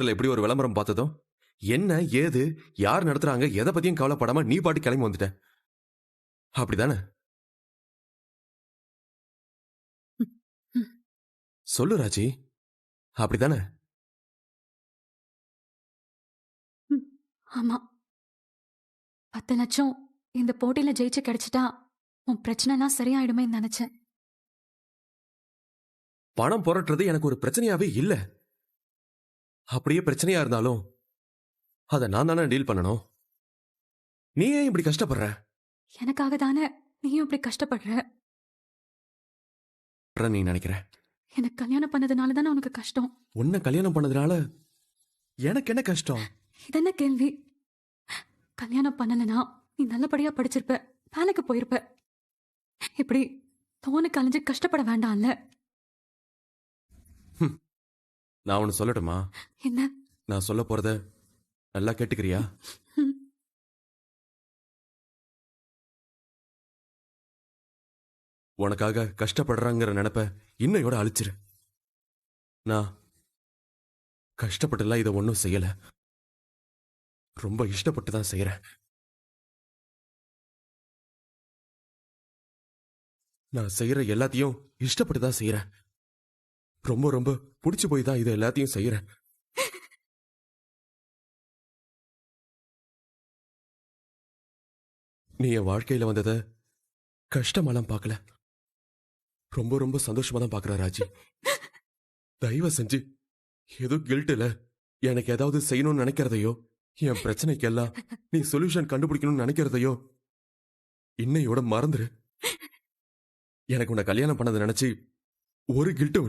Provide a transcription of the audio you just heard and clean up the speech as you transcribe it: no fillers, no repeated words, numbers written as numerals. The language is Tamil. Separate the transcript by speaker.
Speaker 1: எப்படி ஒரு விளம்பரம் பார்த்ததும் என்ன ஏது யார் நடத்துறாங்க எதை பத்தியும் கவலைப்படாம நீ பாட்டு கிளம்பி வந்துட்ட. அப்படிதானே?
Speaker 2: ம், ம்,
Speaker 1: சொல்லு ராஜி, அப்படிதானே?
Speaker 2: ம். ஆமா. 10 லட்சம் இந்த போட்டியில ஜெயிச்சு கிடைச்சிட்டா உன் பிரச்சனைலாம் சரியாயிடுமே நினைச்சேன்.
Speaker 1: பணம் புரட்டுறது எனக்கு ஒரு பிரச்சனையாவே இல்ல. அப்படியே பிரச்சனையா இருந்தாலும் அதை நான் தானே டீல் பண்ணணும். நீ ஏன் இப்படி கஷ்டப்படுற?
Speaker 2: எனக்காக தானே நீயும் இப்படி கஷ்டப்படுற.
Speaker 1: நீ நினைக்கிற
Speaker 2: எனக்கு கல்யாணம் பண்ணதுனால தானே உனக்கு கஷ்டம்.
Speaker 1: உன்னை கல்யாணம் பண்ணதுனால எனக்கு என்ன கஷ்டம்?
Speaker 2: இதென்ன கேள்வி? கல்யாணம் பண்ணலனா நீ நல்லபடியா படிச்சிருப்ப, வேலைக்கு போயிருப்ப. இப்படி தோனுக்கு அலைஞ்சு கஷ்டப்பட வேண்டாம்ல.
Speaker 1: நான் ஒன்னு சொல்லட்டுமா?
Speaker 2: என்ன?
Speaker 1: நான் சொல்ல போறத நல்லா கேட்டுக்கிறியா?
Speaker 2: ம்.
Speaker 1: உனக்காக கஷ்டப்படுறாங்கிற நினைப்ப இன்னையோட அழிச்சிரு. நான் கஷ்டப்பட்டுலாம் இதை ஒன்றும் செய்யல, ரொம்ப இஷ்டப்பட்டு தான் செய்யறேன். நான் செய்யற எல்லாத்தையும் இஷ்டப்பட்டு தான் செய்யறேன். ரொம்ப ரொம்ப பிடிச்சு போய் தான் இதை எல்லாத்தையும் செய்யறேன். நீ என் வாழ்க்கையில வந்தத கஷ்டமெல்லாம் பார்க்கல, ரொம்ப ரொம்ப சந்தோஷமா தான் பார்க்கற ராஜி. தயவு செஞ்சு ஏதோ கில்ட்டுல எனக்கு ஏதாவது செய்யணும்னு நினைக்கிறதையோ, என் பிரச்சனைக்கு எல்லாம் நீ சொல்யூஷன் கண்டுபிடிக்கணும்னு நினைக்கிறதையோ இன்னையோட மறந்துரு. எனக்கு உன்னை கல்யாணம் பண்ணதை நினைச்சு ஒரு கில்ட்டும்